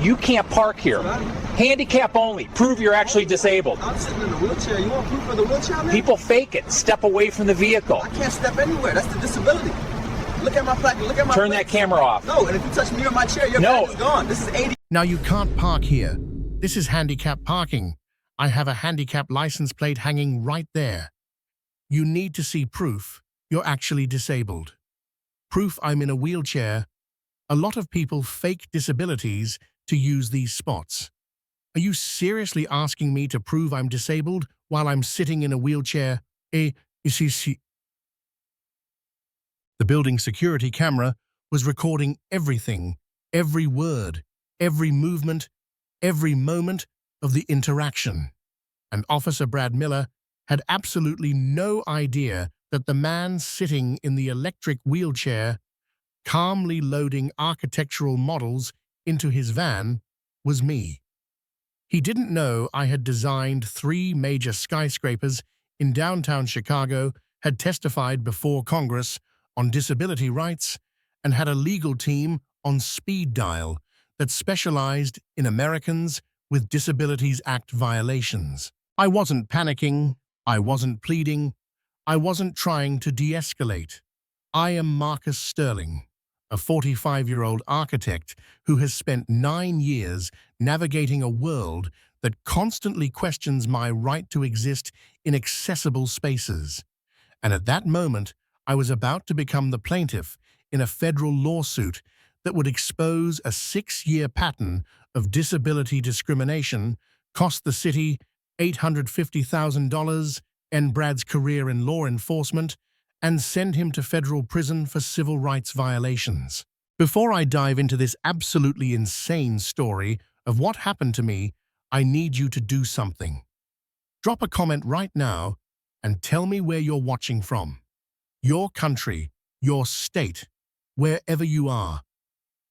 You can't park here. Handicap only. Prove you're actually disabled. I'm sitting in a wheelchair. You want proof of the wheelchair, man? People fake it. Step away from the vehicle. I can't step anywhere. That's the disability. Look at my plaque. Look at my Turn plate. that camera off. No, and if you touch me or my chair, your No. back is gone. This is 80. Now you can't park here. This is handicap parking. I have a handicap license plate hanging right there. You need to see proof you're actually disabled. Proof I'm in a wheelchair. A lot of people fake disabilities to use these spots. Are you seriously asking me to prove I'm disabled while I'm sitting in a wheelchair? The building security camera was recording everything, every word, every movement, every moment of the interaction. And Officer Brad Miller had absolutely no idea that the man sitting in the electric wheelchair, calmly loading architectural models into his van, was me. He didn't know I had designed 3 major skyscrapers in downtown Chicago, had testified before Congress on disability rights, and had a legal team on speed dial that specialized in Americans with Disabilities Act violations. I wasn't panicking, I wasn't pleading, I wasn't trying to de-escalate. I am Marcus Sterling, a 45-year-old architect who has spent 9 years navigating a world that constantly questions my right to exist in accessible spaces. And at that moment, I was about to become the plaintiff in a federal lawsuit that would expose a 6-year pattern of disability discrimination, cost the city $850,000, end Brad's career in law enforcement, and send him to federal prison for civil rights violations. Before I dive into this absolutely insane story of what happened to me, I need you to do something. Drop a comment right now and tell me where you're watching from. Your country, your state, wherever you are.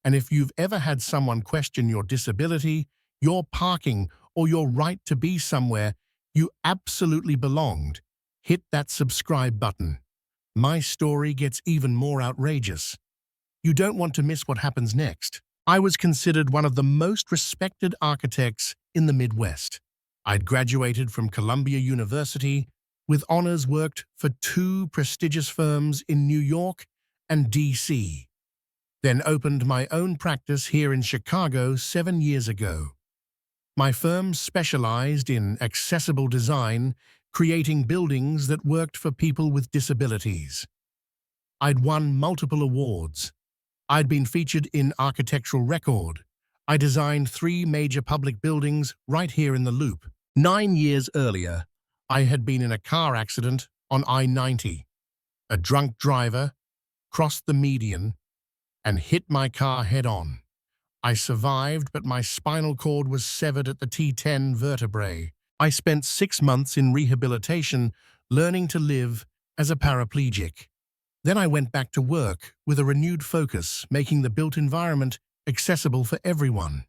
And if you've ever had someone question your disability, your parking, or your right to be somewhere you absolutely belonged, hit that subscribe button. My story gets even more outrageous. You don't want to miss what happens next. I was considered one of the most respected architects in the Midwest. I'd graduated from Columbia University, with honors, worked for 2 prestigious firms in New York and D.C., then opened my own practice here in Chicago 7 years ago. My firm specialized in accessible design, creating buildings that worked for people with disabilities. I'd won multiple awards. I'd been featured in Architectural Record. I designed 3 major public buildings right here in the Loop. 9 years earlier, I had been in a car accident on I-90. A drunk driver crossed the median and hit my car head-on. I survived, but my spinal cord was severed at the T10 vertebrae. I spent 6 months in rehabilitation, learning to live as a paraplegic. Then I went back to work with a renewed focus, making the built environment accessible for everyone.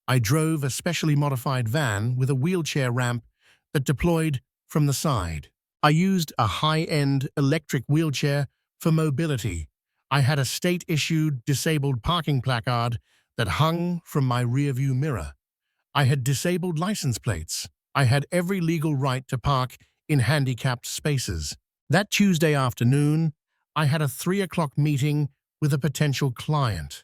I drove a specially modified van with a wheelchair ramp that deployed from the side. I used a high-end electric wheelchair for mobility. I had a state-issued disabled parking placard that hung from my rearview mirror. I had disabled license plates. I had every legal right to park in handicapped spaces. That Tuesday afternoon, I had a 3 o'clock meeting with a potential client.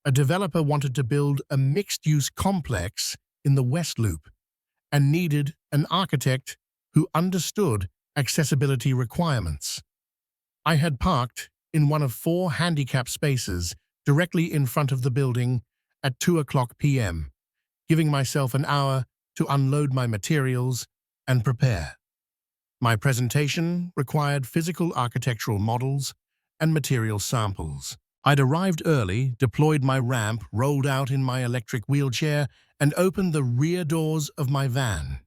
A developer wanted to build a mixed-use complex in the West Loop and needed an architect who understood accessibility requirements. I had parked in one of 4 handicap spaces directly in front of the building at 2 o'clock p.m., giving myself an hour to unload my materials and prepare. My presentation required physical architectural models and material samples. I'd arrived early, deployed my ramp, rolled out in my electric wheelchair, and opened the rear doors of my van.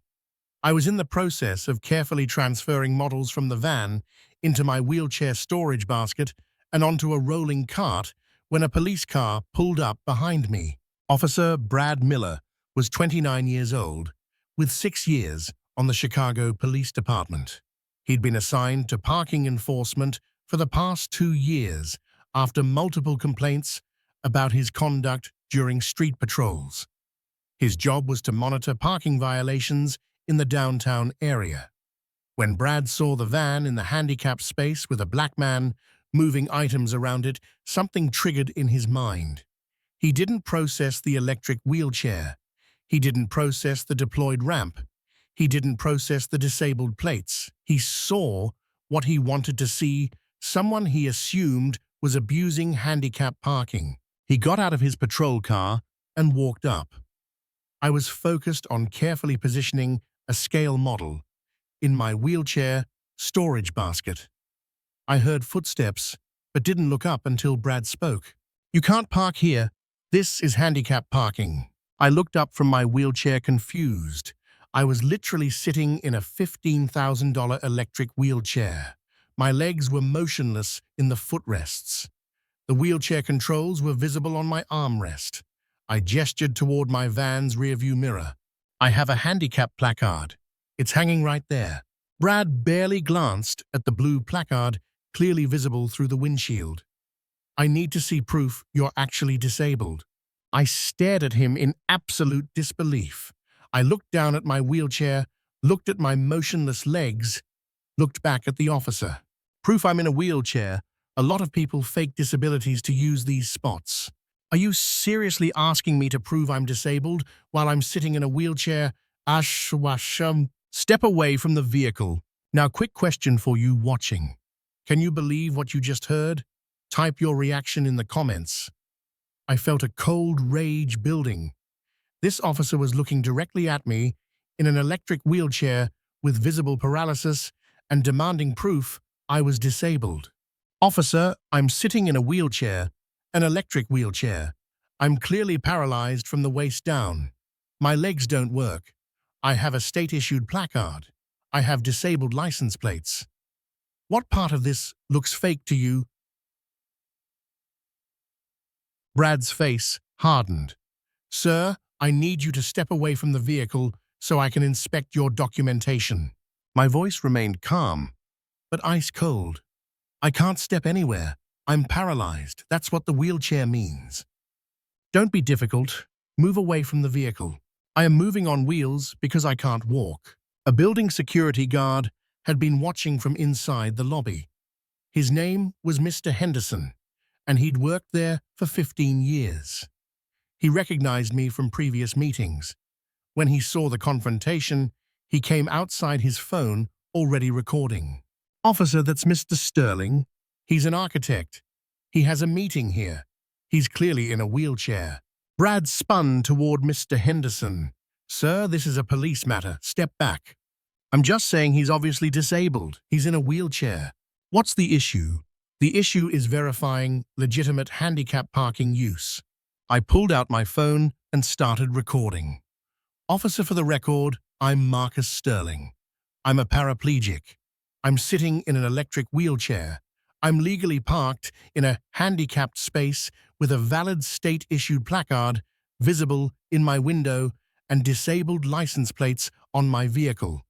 I was in the process of carefully transferring models from the van into my wheelchair storage basket and onto a rolling cart when a police car pulled up behind me. Officer Brad Miller was 29 years old, with 6 years on the Chicago Police Department. He'd been assigned to parking enforcement for the past 2 years after multiple complaints about his conduct during street patrols. His job was to monitor parking violations in the downtown area. When Brad saw the van in the handicapped space with a black man moving items around it, something triggered in his mind. He didn't process the electric wheelchair. He didn't process the deployed ramp. He didn't process the disabled plates. He saw what he wanted to see, someone he assumed was abusing handicap parking. He got out of his patrol car and walked up. I was focused on carefully positioning a scale model in my wheelchair storage basket. I heard footsteps, but didn't look up until Brad spoke. "You can't park here. This is handicap parking." I looked up from my wheelchair confused. I was literally sitting in a $15,000 electric wheelchair. My legs were motionless in the footrests. The wheelchair controls were visible on my armrest. I gestured toward my van's rearview mirror. "I have a handicap placard. It's hanging right there." Brad barely glanced at the blue placard, clearly visible through the windshield. "I need to see proof you're actually disabled." I stared at him in absolute disbelief. I looked down at my wheelchair, looked at my motionless legs, looked back at the officer. "Proof I'm in a wheelchair. A lot of people fake disabilities to use these spots. Are you seriously asking me to prove I'm disabled while I'm sitting in a wheelchair? Ashwasham. Step away from the vehicle." Now, quick question for you watching. Can you believe what you just heard? Type your reaction in the comments. I felt a cold rage building. This officer was looking directly at me in an electric wheelchair with visible paralysis and demanding proof I was disabled. "Officer, I'm sitting in a wheelchair, an electric wheelchair. I'm clearly paralyzed from the waist down. My legs don't work. I have a state-issued placard. I have disabled license plates. What part of this looks fake to you?" Brad's face hardened. "Sir, I need you to step away from the vehicle so I can inspect your documentation." My voice remained calm, but ice cold. "I can't step anywhere. I'm paralyzed. That's what the wheelchair means." "Don't be difficult. Move away from the vehicle. I am moving on wheels because I can't walk." A building security guard had been watching from inside the lobby. His name was Mr. Henderson, and he'd worked there for 15 years. He recognized me from previous meetings. When he saw the confrontation, he came outside his phone, already recording. "Officer, that's Mr. Sterling. He's an architect. He has a meeting here. He's clearly in a wheelchair." Brad spun toward Mr. Henderson. "Sir, this is a police matter. Step back." "I'm just saying he's obviously disabled. He's in a wheelchair." "What's the issue?" "The issue is verifying legitimate handicap parking use." I pulled out my phone and started recording. "Officer, for the record, I'm Marcus Sterling. I'm a paraplegic. I'm sitting in an electric wheelchair. I'm legally parked in a handicapped space with a valid state-issued placard visible in my window and disabled license plates on my vehicle.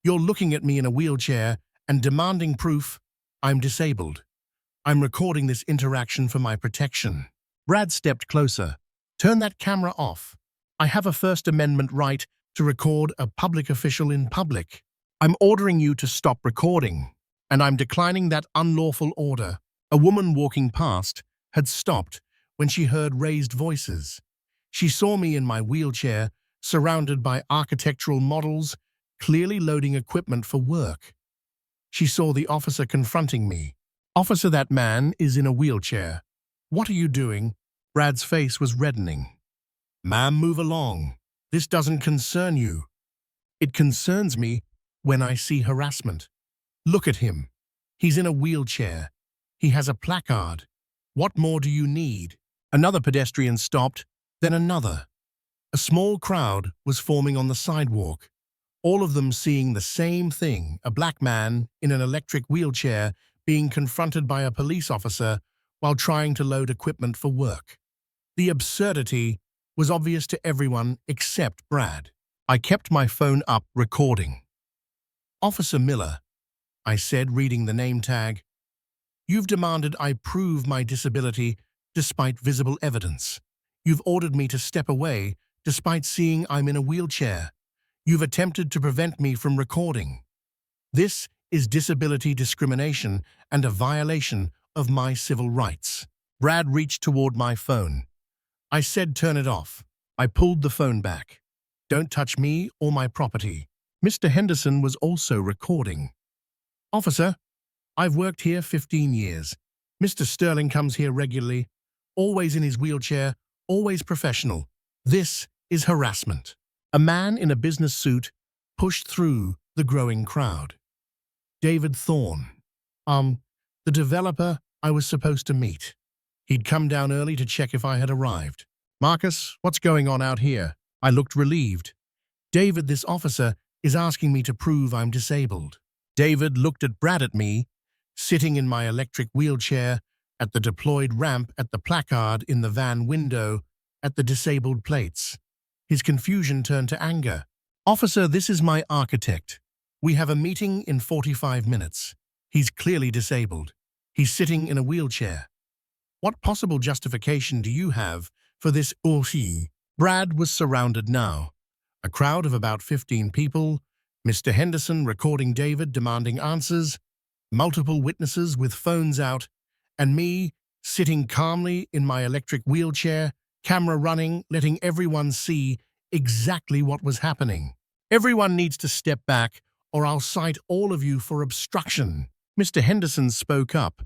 You're looking at me in a wheelchair and demanding proof I'm disabled. I'm recording this interaction for my protection." Brad stepped closer. "Turn that camera off. I have a First Amendment right to record a public official in public. I'm ordering you to stop recording, and I'm declining that unlawful order." A woman walking past had stopped when she heard raised voices. She saw me in my wheelchair, surrounded by architectural models, clearly loading equipment for work. She saw the officer confronting me. "Officer, that man is in a wheelchair. What are you doing?" Brad's face was reddening. "Ma'am, move along. This doesn't concern you." "It concerns me when I see harassment. Look at him. He's in a wheelchair. He has a placard. What more do you need?" Another pedestrian stopped, then another. A small crowd was forming on the sidewalk, all of them seeing the same thing, a black man in an electric wheelchair being confronted by a police officer while trying to load equipment for work. The absurdity was obvious to everyone except Brad. I kept my phone up, recording. "Officer Miller," I said, reading the name tag, "you've demanded I prove my disability despite visible evidence. You've ordered me to step away despite seeing I'm in a wheelchair. You've attempted to prevent me from recording. This is disability discrimination and a violation of my civil rights. Brad reached toward my phone. I said turn it off. I pulled the phone back. Don't touch me or my property. Mr. Henderson was also recording. Officer, I've worked here 15 years. Mr. Sterling comes here regularly, always in his wheelchair, always professional. This is harassment. A man in a business suit pushed through the growing crowd. David Thorne. The developer I was supposed to meet. He'd come down early to check if I had arrived. Marcus, what's going on out here? I looked relieved. David, this officer is asking me to prove I'm disabled. David looked at Brad at me, sitting in my electric wheelchair, at the deployed ramp, at the placard in the van window, at the disabled plates. His confusion turned to anger. Officer, this is my architect. We have a meeting in 45 minutes. He's clearly disabled. He's sitting in a wheelchair. What possible justification do you have for this aussi? Brad was surrounded now. A crowd of about 15 people, Mr. Henderson recording David demanding answers, multiple witnesses with phones out, and me sitting calmly in my electric wheelchair, camera running, letting everyone see exactly what was happening. Everyone needs to step back or I'll cite all of you for obstruction. Mr. Henderson spoke up.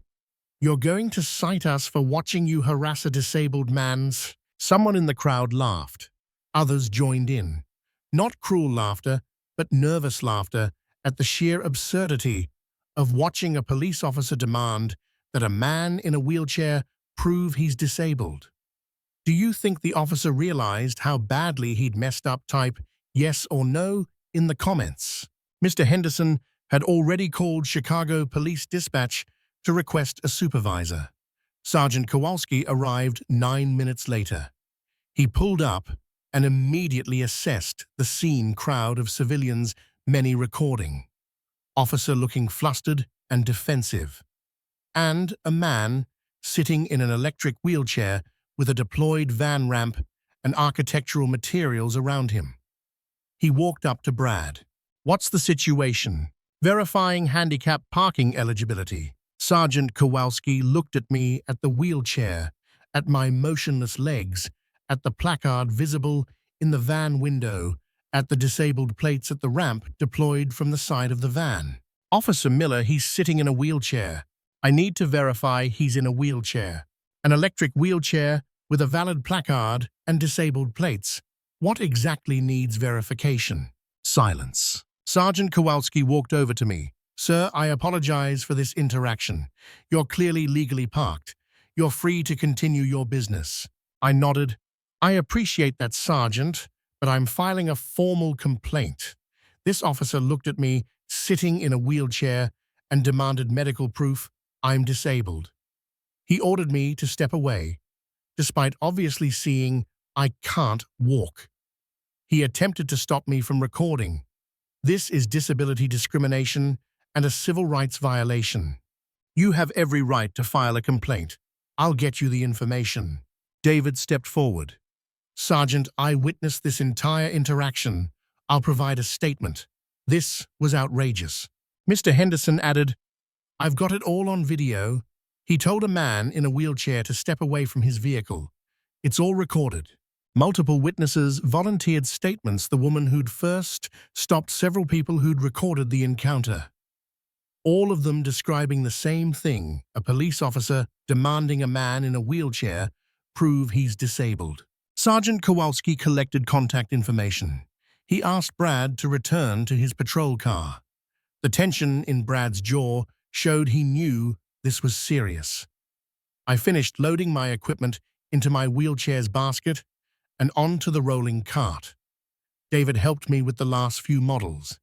You're going to cite us for watching you harass a disabled man's... Someone in the crowd laughed. Others joined in. Not cruel laughter, but nervous laughter at the sheer absurdity of watching a police officer demand that a man in a wheelchair prove he's disabled. Do you think the officer realized how badly he'd messed up? Type yes or no in the comments. Mr. Henderson had already called Chicago Police Dispatch to request a supervisor. Sergeant Kowalski arrived 9 minutes later. He pulled up and immediately assessed the scene crowd of civilians, many recording. Officer looking flustered and defensive. And a man sitting in an electric wheelchair with a deployed van ramp and architectural materials around him. He walked up to Brad. What's the situation? Verifying handicap parking eligibility. Sergeant Kowalski looked at me, at the wheelchair, at my motionless legs, at the placard visible in the van window, at the disabled plates at the ramp deployed from the side of the van. Officer Miller, he's sitting in a wheelchair. I need to verify he's in a wheelchair. An electric wheelchair with a valid placard and disabled plates. What exactly needs verification? Silence. Sergeant Kowalski walked over to me. Sir, I apologize for this interaction. You're clearly legally parked. You're free to continue your business. I nodded. I appreciate that, Sergeant, but I'm filing a formal complaint. This officer looked at me, sitting in a wheelchair, and demanded medical proof I'm disabled. He ordered me to step away, despite obviously seeing I can't walk. He attempted to stop me from recording. This is disability discrimination and a civil rights violation. You have every right to file a complaint. I'll get you the information. David stepped forward. Sergeant, I witnessed this entire interaction. I'll provide a statement. This was outrageous. Mr. Henderson added, I've got it all on video. He told a man in a wheelchair to step away from his vehicle. It's all recorded. Multiple witnesses volunteered statements, the woman who'd first stopped several people who'd recorded the encounter. All of them describing the same thing, a police officer demanding a man in a wheelchair prove he's disabled. Sergeant Kowalski collected contact information. He asked Brad to return to his patrol car. The tension in Brad's jaw showed he knew this was serious. I finished loading my equipment into my wheelchair's basket and onto the rolling cart. David helped me with the last few models.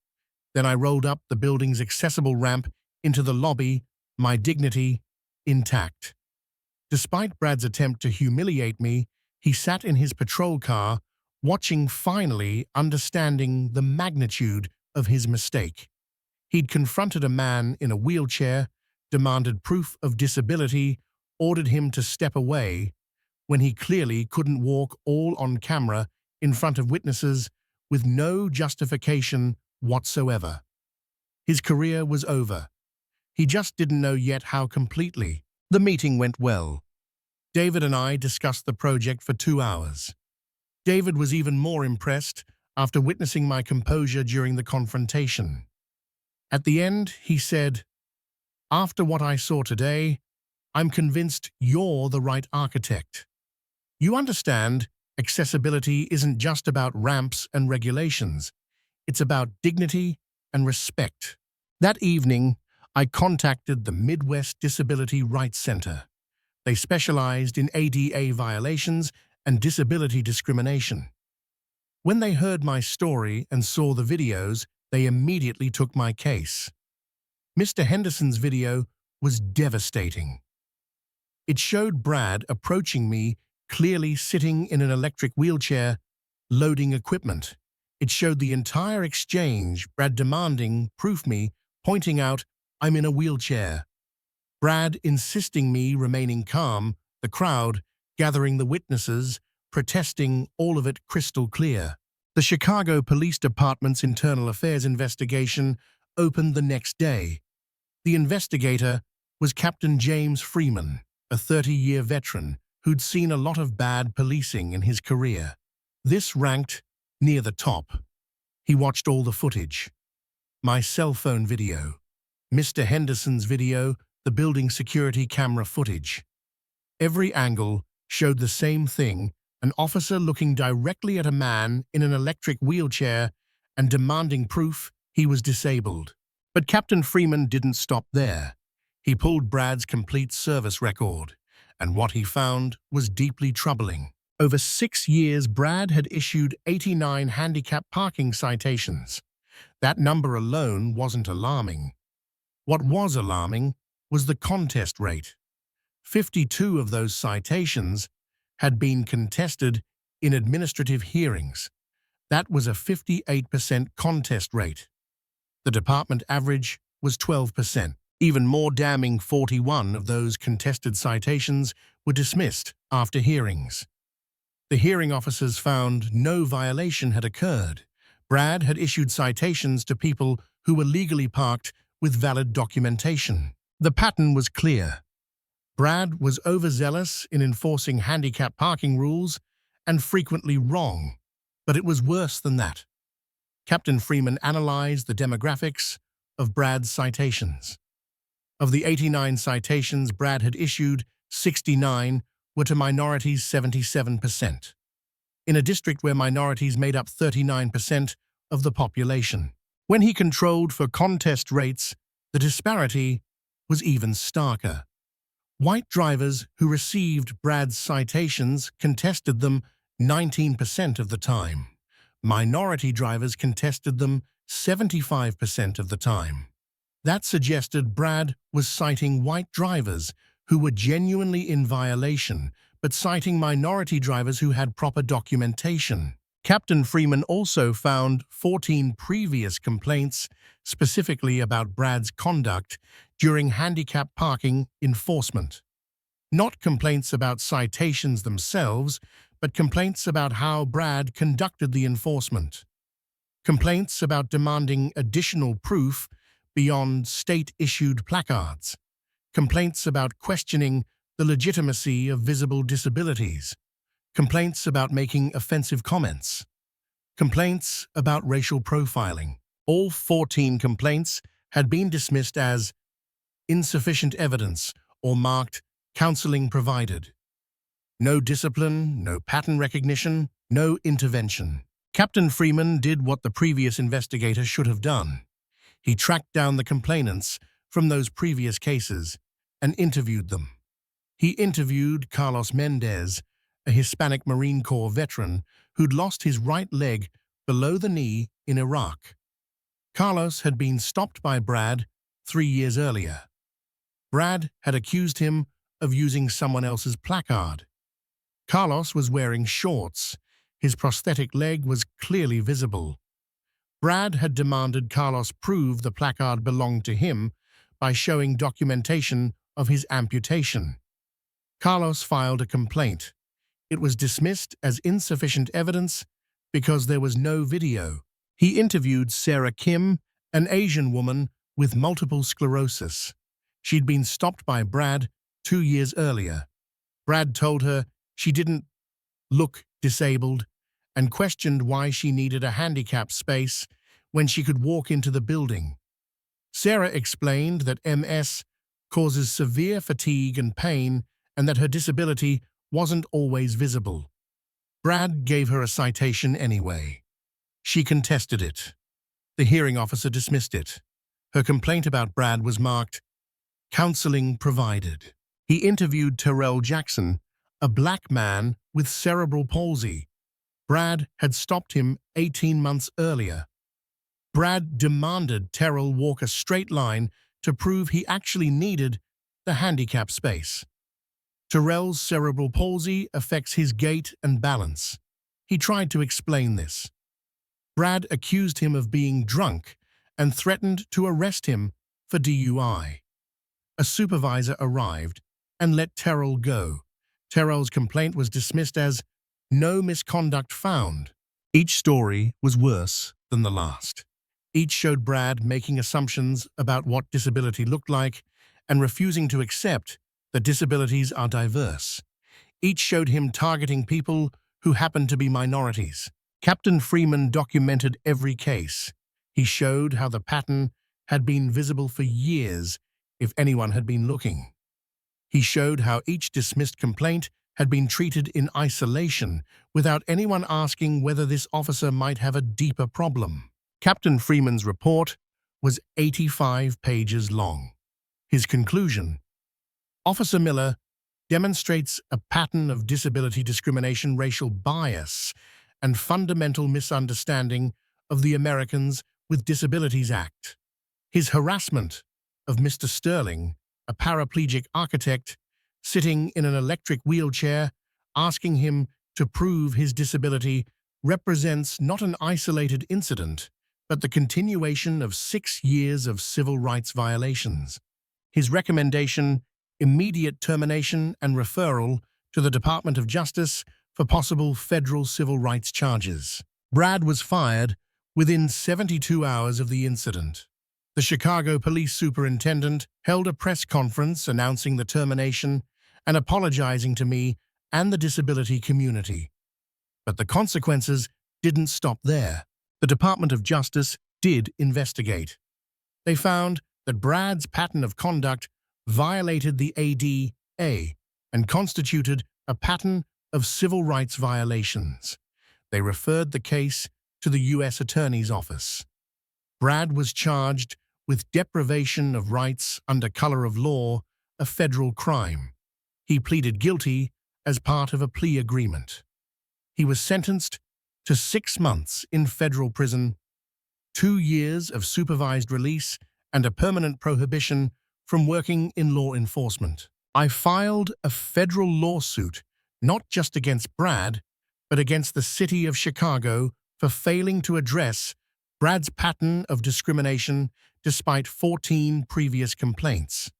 Then I rolled up the building's accessible ramp into the lobby, my dignity intact. Despite Brad's attempt to humiliate me, he sat in his patrol car, watching, finally understanding the magnitude of his mistake. He'd confronted a man in a wheelchair, demanded proof of disability, ordered him to step away when he clearly couldn't walk, all on camera in front of witnesses with no justification whatsoever. His career was over. He just didn't know yet how completely. The meeting went well. David and I discussed the project for 2 hours. David was even more impressed after witnessing my composure during the confrontation. At the end, he said, "After what I saw today, I'm convinced you're the right architect. You understand, accessibility isn't just about ramps and regulations. It's about dignity and respect." That evening, I contacted the Midwest Disability Rights Center. They specialized in ADA violations and disability discrimination. When they heard my story and saw the videos, they immediately took my case. Mr. Henderson's video was devastating. It showed Brad approaching me, clearly sitting in an electric wheelchair, loading equipment. It showed the entire exchange, Brad demanding proof me, pointing out I'm in a wheelchair. Brad insisting me remaining calm, the crowd, gathering the witnesses, protesting, all of it crystal clear. The Chicago Police Department's internal affairs investigation opened the next day. The investigator was Captain James Freeman, a 30-year veteran who'd seen a lot of bad policing in his career. This ranked near the top. He watched all the footage. My cell phone video, Mr. Henderson's video, the building security camera footage. Every angle showed the same thing, an officer looking directly at a man in an electric wheelchair and demanding proof he was disabled. But Captain Freeman didn't stop there. He pulled Brad's complete service record, and what he found was deeply troubling. Over 6 years, Brad had issued 89 handicap parking citations. That number alone wasn't alarming. What was alarming was the contest rate. 52 of those citations had been contested in administrative hearings. That was a 58% contest rate. The department average was 12%. Even more damning, 41 of those contested citations were dismissed after hearings. The hearing officers found no violation had occurred. Brad had issued citations to people who were legally parked with valid documentation. The pattern was clear. Brad was overzealous in enforcing handicap parking rules and frequently wrong, but it was worse than that. Captain Freeman analyzed the demographics of Brad's citations. Of the 89 citations Brad had issued, 69 were to minorities, 77%, in a district where minorities made up 39% of the population. When he controlled for contest rates, the disparity was even starker. White drivers who received Brad's citations contested them 19% of the time. Minority drivers contested them 75% of the time. That suggested Brad was citing white drivers who were genuinely in violation, but citing minority drivers who had proper documentation. Captain Freeman also found 14 previous complaints specifically about Brad's conduct during handicap parking enforcement. Not complaints about citations themselves, but complaints about how Brad conducted the enforcement. Complaints about demanding additional proof beyond state-issued placards. Complaints about questioning the legitimacy of visible disabilities. Complaints about making offensive comments. Complaints about racial profiling. All 14 complaints had been dismissed as insufficient evidence or marked counseling provided. No discipline, no pattern recognition, no intervention. Captain Freeman did what the previous investigator should have done. He tracked down the complainants from those previous cases and interviewed them. He interviewed Carlos Mendez, a Hispanic Marine Corps veteran who'd lost his right leg below the knee in Iraq. Carlos had been stopped by Brad 3 years earlier. Brad had accused him of using someone else's placard. Carlos was wearing shorts. His prosthetic leg was clearly visible. Brad had demanded Carlos prove the placard belonged to him by showing documentation of his amputation. Carlos filed a complaint. It was dismissed as insufficient evidence because there was no video. He interviewed Sarah Kim, an Asian woman with multiple sclerosis. She'd been stopped by Brad 2 years earlier. Brad told her she didn't look disabled and questioned why she needed a handicap space when she could walk into the building. Sarah explained that MS causes severe fatigue and pain and that her disability wasn't always visible. Brad gave her a citation anyway. She contested it. The hearing officer dismissed it. Her complaint about Brad was marked, "Counseling provided." He interviewed Terrell Jackson, a black man with cerebral palsy. Brad had stopped him 18 months earlier. Brad demanded Terrell walk a straight line to prove he actually needed the handicap space. Terrell's cerebral palsy affects his gait and balance. He tried to explain this. Brad accused him of being drunk and threatened to arrest him for DUI. A supervisor arrived and let Terrell go. Terrell's complaint was dismissed as no misconduct found. Each story was worse than the last. Each showed Brad making assumptions about what disability looked like and refusing to accept that disabilities are diverse. Each showed him targeting people who happened to be minorities. Captain Freeman documented every case. He showed how the pattern had been visible for years if anyone had been looking. He showed how each dismissed complaint had been treated in isolation without anyone asking whether this officer might have a deeper problem. Captain Freeman's report was 85 pages long. His conclusion: Officer Miller demonstrates a pattern of disability discrimination, racial bias, and fundamental misunderstanding of the Americans with Disabilities Act. His harassment of Mr. Sterling, a paraplegic architect, sitting in an electric wheelchair, asking him to prove his disability, represents not an isolated incident, but the continuation of 6 years of civil rights violations. His recommendation: immediate termination and referral to the Department of Justice for possible federal civil rights charges. Brad was fired within 72 hours of the incident. The Chicago police superintendent held a press conference announcing the termination and apologizing to me and the disability community. But the consequences didn't stop there. The Department of Justice did investigate. They found that Brad's pattern of conduct violated the ADA and constituted a pattern of civil rights violations. They referred the case to the U.S. Attorney's Office. Brad was charged with deprivation of rights under color of law, a federal crime. He pleaded guilty as part of a plea agreement. He was sentenced to 6 months in federal prison, 2 years of supervised release, and a permanent prohibition from working in law enforcement. I filed a federal lawsuit not just against Brad, but against the city of Chicago for failing to address Brad's pattern of discrimination despite 14 previous complaints.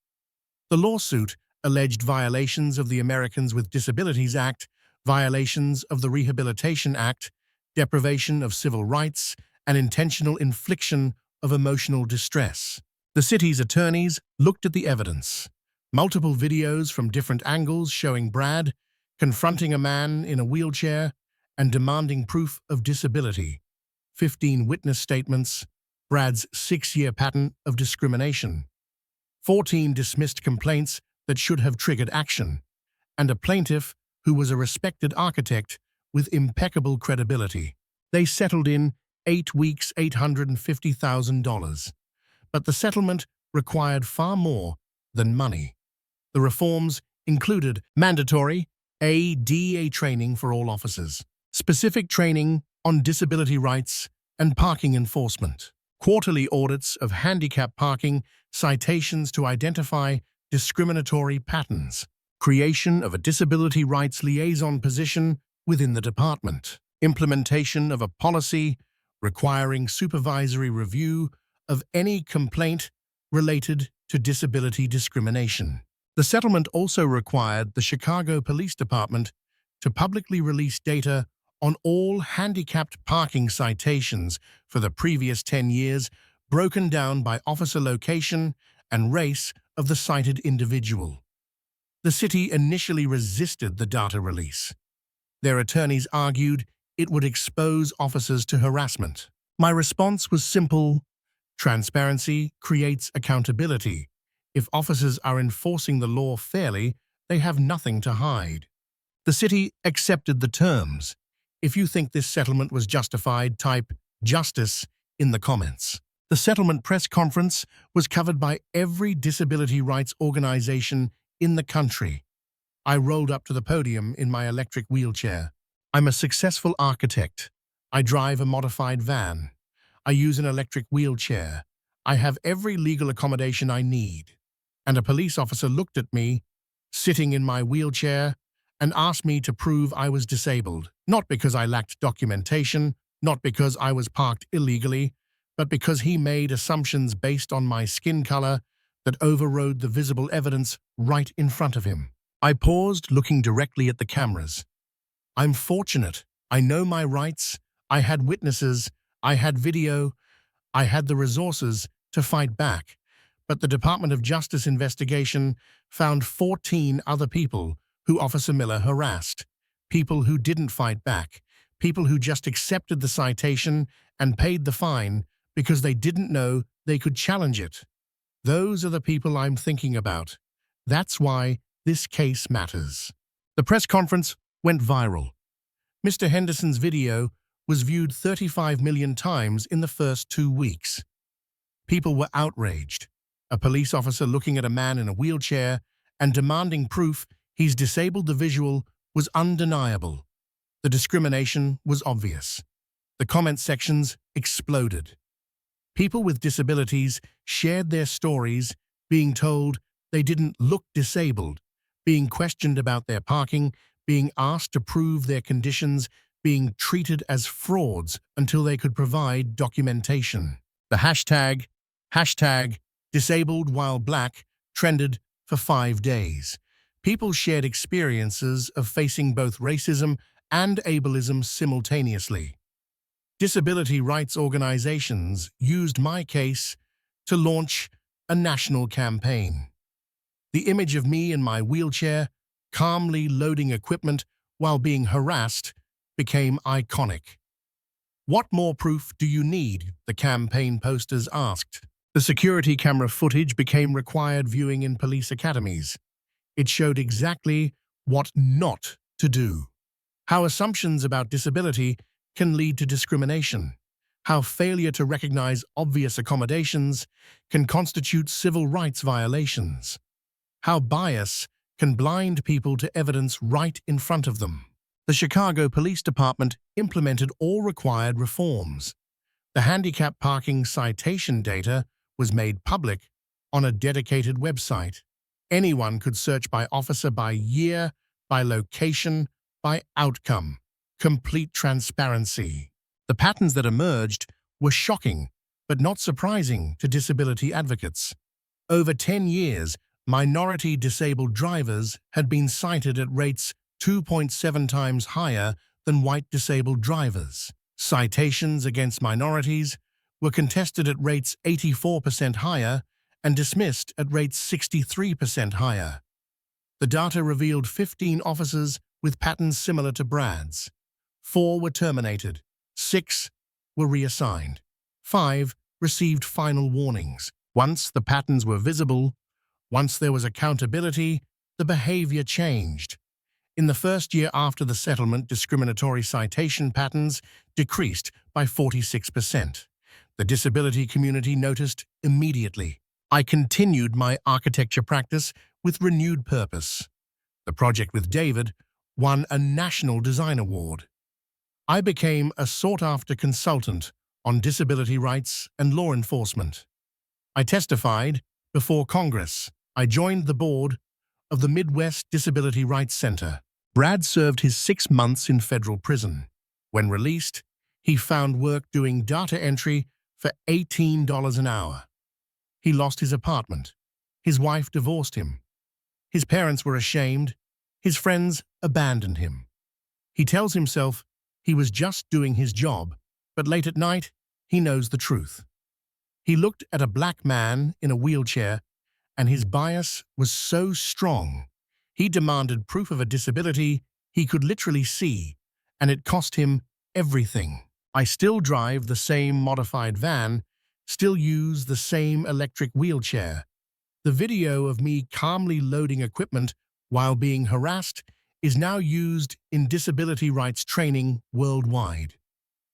The lawsuit alleged violations of the Americans with Disabilities Act, violations of the Rehabilitation Act, deprivation of civil rights, and intentional infliction of emotional distress. The city's attorneys looked at the evidence. Multiple videos from different angles showing Brad confronting a man in a wheelchair and demanding proof of disability. 15 witness statements, Brad's 6-year pattern of discrimination. 14 dismissed complaints that should have triggered action, and a plaintiff who was a respected architect with impeccable credibility. They settled in 8 weeks, $850,000. But the settlement required far more than money. The reforms included mandatory ADA training for all officers, specific training on disability rights and parking enforcement, quarterly audits of handicap parking, citations to identify discriminatory patterns, creation of a disability rights liaison position within the department, implementation of a policy requiring supervisory review of any complaint related to disability discrimination. The settlement also required the Chicago Police Department to publicly release data on all handicapped parking citations for the previous 10 years, broken down by officer location and race of the cited individual. The city initially resisted the data release. Their attorneys argued it would expose officers to harassment. My response was simple: transparency creates accountability. If officers are enforcing the law fairly, they have nothing to hide. The city accepted the terms. If you think this settlement was justified, type "justice" in the comments. The settlement press conference was covered by every disability rights organization in the country. I rolled up to the podium in my electric wheelchair. I'm a successful architect. I drive a modified van. I use an electric wheelchair. I have every legal accommodation I need. And a police officer looked at me, sitting in my wheelchair, and asked me to prove I was disabled, not because I lacked documentation, not because I was parked illegally, but because he made assumptions based on my skin color that overrode the visible evidence right in front of him. I paused, looking directly at the cameras. I'm fortunate. I know my rights. I had witnesses. I had video. I had the resources to fight back. But the Department of Justice investigation found 14 other people who Officer Miller harassed, people who didn't fight back, people who just accepted the citation and paid the fine because they didn't know they could challenge it. Those are the people I'm thinking about. That's why this case matters. The press conference went viral. Mr. Henderson's video was viewed 35 million times in the first 2 weeks. People were outraged. A police officer looking at a man in a wheelchair and demanding proof he's disabled. The visual was undeniable. The discrimination was obvious. The comment sections exploded. People with disabilities shared their stories, being told they didn't look disabled, being questioned about their parking, being asked to prove their conditions, being treated as frauds until they could provide documentation. The hashtag disabled while black trended for 5 days. People shared experiences of facing both racism and ableism simultaneously. Disability rights organizations used my case to launch a national campaign. The image of me in my wheelchair, calmly loading equipment while being harassed, became iconic. What more proof do you need? The campaign posters asked. The security camera footage became required viewing in police academies. It showed exactly what not to do. How assumptions about disability can lead to discrimination. How failure to recognize obvious accommodations can constitute civil rights violations. How bias can blind people to evidence right in front of them. The Chicago Police Department implemented all required reforms. The handicap parking citation data was made public on a dedicated website. Anyone could search by officer, by year, by location, by outcome. Complete transparency. The patterns that emerged were shocking, but not surprising to disability advocates. Over 10 years, minority disabled drivers had been cited at rates 2.7 times higher than white disabled drivers. Citations against minorities were contested at rates 84% higher and dismissed at rates 63% higher. The data revealed 15 officers with patterns similar to Brad's. 4 were terminated. 6 were reassigned. 5 received final warnings. Once the patterns were visible, once there was accountability, the behavior changed. In the first year after the settlement, discriminatory citation patterns decreased by 46%. The disability community noticed immediately. I continued my architecture practice with renewed purpose. The project with David won a National Design Award. I became a sought-after consultant on disability rights and law enforcement. I testified before Congress. I joined the board of the Midwest Disability Rights Center. Brad served his 6 months in federal prison. When released, he found work doing data entry for $18 an hour. He lost his apartment. His wife divorced him. His parents were ashamed. His friends abandoned him. He tells himself he was just doing his job, but late at night, he knows the truth. He looked at a black man in a wheelchair, and his bias was so strong. He demanded proof of a disability he could literally see, and it cost him everything. I still drive the same modified van, still use the same electric wheelchair. The video of me calmly loading equipment while being harassed is now used in disability rights training worldwide.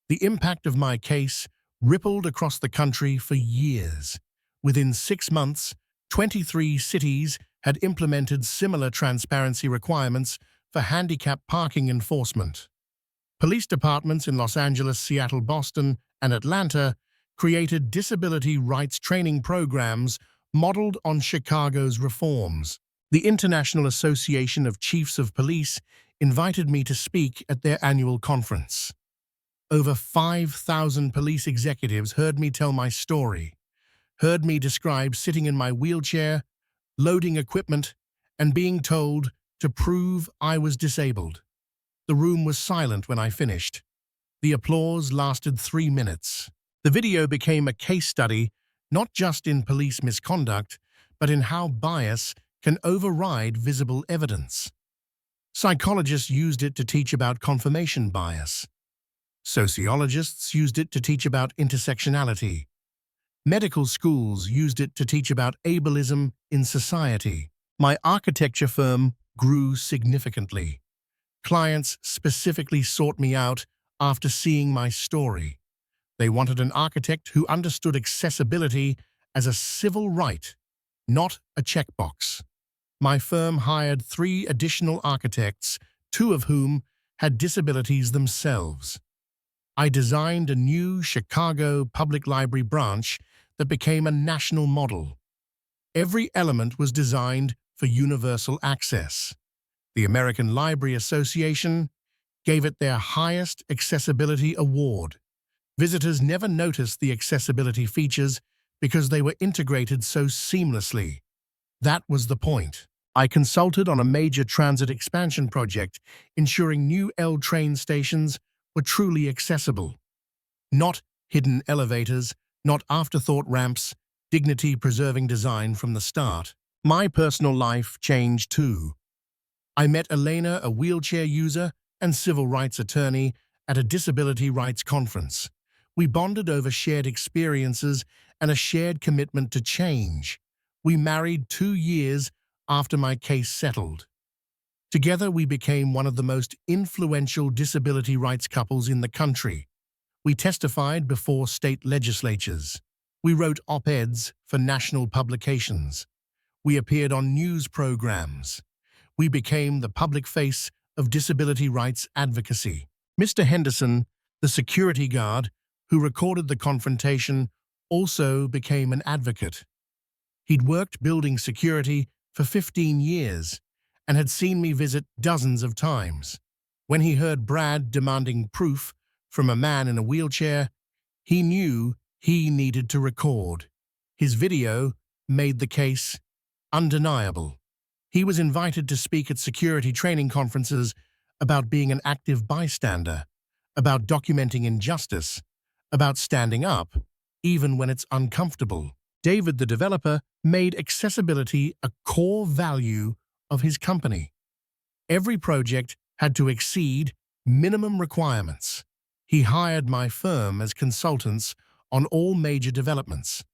The impact of my case rippled across the country for years. Within 6 months, 23 cities had implemented similar transparency requirements for handicap parking enforcement. Police departments in Los Angeles, Seattle, Boston, and Atlanta created disability rights training programs modeled on Chicago's reforms. The International Association of Chiefs of Police invited me to speak at their annual conference. Over 5,000 police executives heard me tell my story, heard me describe sitting in my wheelchair, loading equipment, and being told to prove I was disabled. The room was silent when I finished. The applause lasted 3 minutes. The video became a case study not just in police misconduct, but in how bias can override visible evidence. Psychologists used it to teach about confirmation bias. Sociologists used it to teach about intersectionality. Medical schools used it to teach about ableism in society. My architecture firm grew significantly. Clients specifically sought me out after seeing my story. They wanted an architect who understood accessibility as a civil right, not a checkbox. My firm hired 3 additional architects, 2 of whom had disabilities themselves. I designed a new Chicago Public Library branch that became a national model. Every element was designed for universal access. The American Library Association gave it their highest accessibility award. Visitors never noticed the accessibility features because they were integrated so seamlessly. That was the point. I consulted on a major transit expansion project, ensuring new L train stations were truly accessible. Not hidden elevators, not afterthought ramps, dignity-preserving design from the start. My personal life changed too. I met Elena, a wheelchair user and civil rights attorney, at a disability rights conference. We bonded over shared experiences and a shared commitment to change. We married 2 years after my case settled. Together, we became one of the most influential disability rights couples in the country. We testified before state legislatures. We wrote op-eds for national publications. We appeared on news programs. We became the public face of disability rights advocacy. Mr. Henderson, the security guard who recorded the confrontation, also became an advocate. He'd worked building security for 15 years and had seen me visit dozens of times. When he heard Brad demanding proof from a man in a wheelchair, he knew he needed to record. His video made the case undeniable. He was invited to speak at security training conferences about being an active bystander, about documenting injustice, about standing up, even when it's uncomfortable. David, the developer, made accessibility a core value of his company. Every project had to exceed minimum requirements. He hired my firm as consultants on all major developments.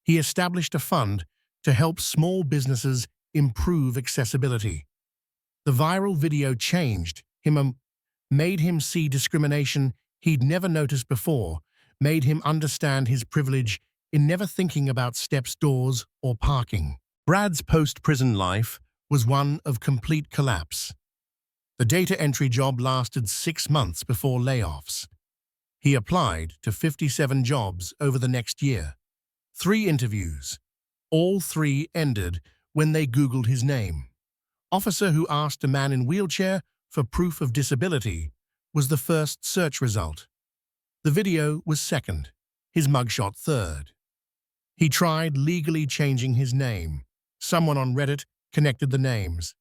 He established a fund to help small businesses improve accessibility. The viral video changed him, made him see discrimination he'd never noticed before, made him understand his privilege in never thinking about steps, doors, or parking. Brad's post-prison life was one of complete collapse. The data entry job lasted 6 months before layoffs. He applied to 57 jobs over the next year. 3 interviews. All 3 ended when they Googled his name. Officer who asked a man in wheelchair for proof of disability was the first search result. The video was second, his mugshot third. He tried legally changing his name. Someone on Reddit connected the names.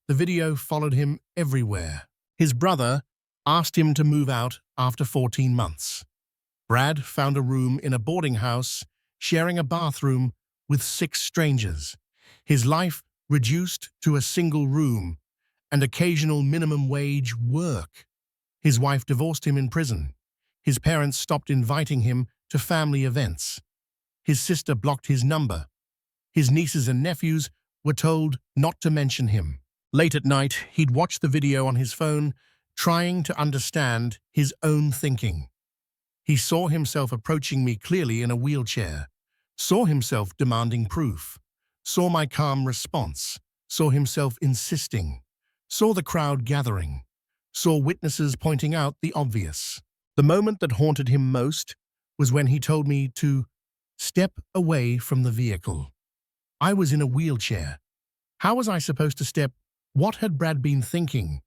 The video followed him everywhere. His brother asked him to move out after 14 months. Brad found a room in a boarding house, sharing a bathroom with 6 strangers. His life reduced to a single room and occasional minimum wage work. His wife divorced him in prison. His parents stopped inviting him to family events. His sister blocked his number. His nieces and nephews were told not to mention him. Late at night, he'd watch the video on his phone, trying to understand his own thinking. He saw himself approaching me clearly in a wheelchair, saw himself demanding proof, saw my calm response, saw himself insisting, saw the crowd gathering, saw witnesses pointing out the obvious. The moment that haunted him most was when he told me to step away from the vehicle. I was in a wheelchair. How was I supposed to step? What had Brad been thinking?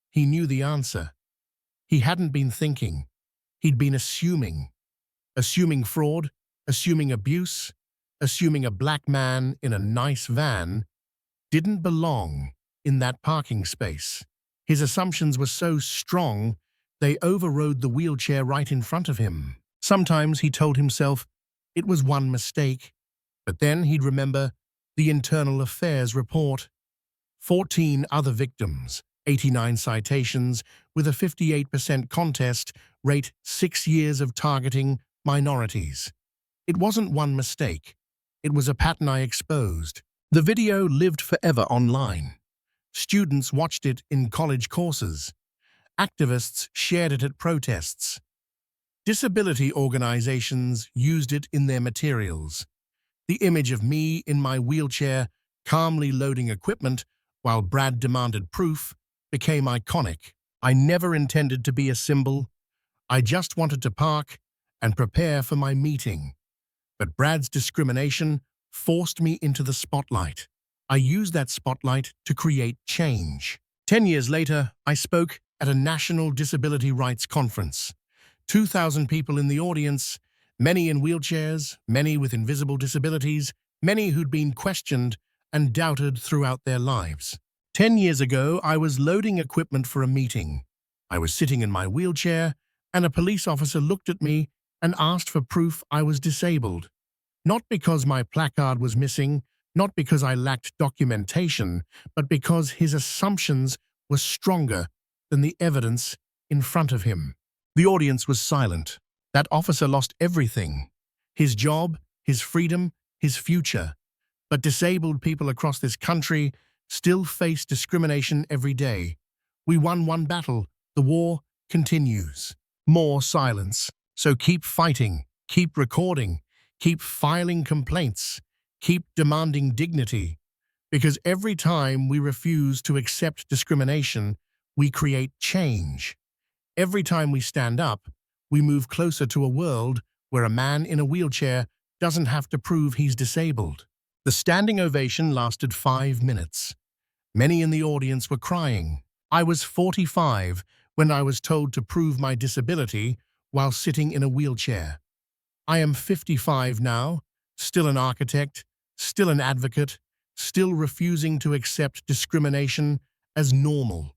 He knew the answer. He hadn't been thinking. He'd been assuming. Assuming fraud, assuming abuse, assuming a black man in a nice van didn't belong in that parking space. His assumptions were so strong, they overrode the wheelchair right in front of him. Sometimes he told himself it was one mistake, but then he'd remember the Internal Affairs report. 14 other victims, 89 citations, with a 58% contest rate, 6 years of targeting minorities. It wasn't one mistake. It was a pattern I exposed. The video lived forever online. Students watched it in college courses. Activists shared it at protests. Disability organizations used it in their materials. The image of me in my wheelchair, calmly loading equipment while Brad demanded proof, became iconic. I never intended to be a symbol. I just wanted to park and prepare for my meeting. But Brad's discrimination forced me into the spotlight. I used that spotlight to create change. 10 years later, I spoke at a national disability rights conference. 2,000 people in the audience, many in wheelchairs, many with invisible disabilities, many who'd been questioned and doubted throughout their lives. 10 years ago, I was loading equipment for a meeting. I was sitting in my wheelchair, and a police officer looked at me and asked for proof I was disabled. Not because my placard was missing, not because I lacked documentation, but because his assumptions were stronger than the evidence in front of him. The audience was silent. That officer lost everything: his job, his freedom, his future. But disabled people across this country still face discrimination every day. We won one battle. The war continues. More silence. So keep fighting, keep recording, keep filing complaints, keep demanding dignity. Because every time we refuse to accept discrimination, we create change. Every time we stand up, we move closer to a world where a man in a wheelchair doesn't have to prove he's disabled. The standing ovation lasted 5 minutes. Many in the audience were crying. I was 45 when I was told to prove my disability while sitting in a wheelchair. I am 55 now, still an architect, still an advocate, still refusing to accept discrimination as normal.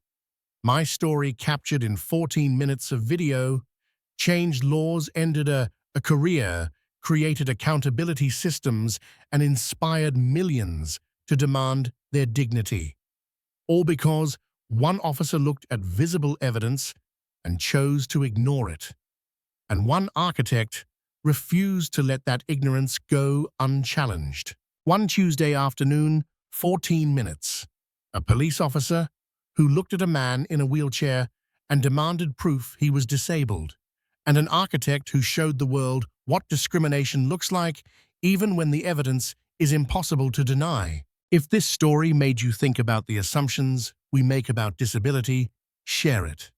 My story, captured in 14 minutes of video, changed laws, ended a career, created accountability systems, and inspired millions to demand their dignity. All because one officer looked at visible evidence and chose to ignore it. And one architect refused to let that ignorance go unchallenged. One Tuesday afternoon, 14 minutes. A police officer who looked at a man in a wheelchair and demanded proof he was disabled, and an architect who showed the world what discrimination looks like, even when the evidence is impossible to deny. If this story made you think about the assumptions we make about disability, share it.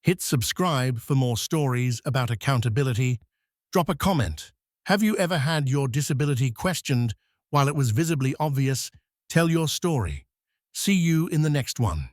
Hit subscribe for more stories about accountability. Drop a comment. Have you ever had your disability questioned while it was visibly obvious? Tell your story. See you in the next one.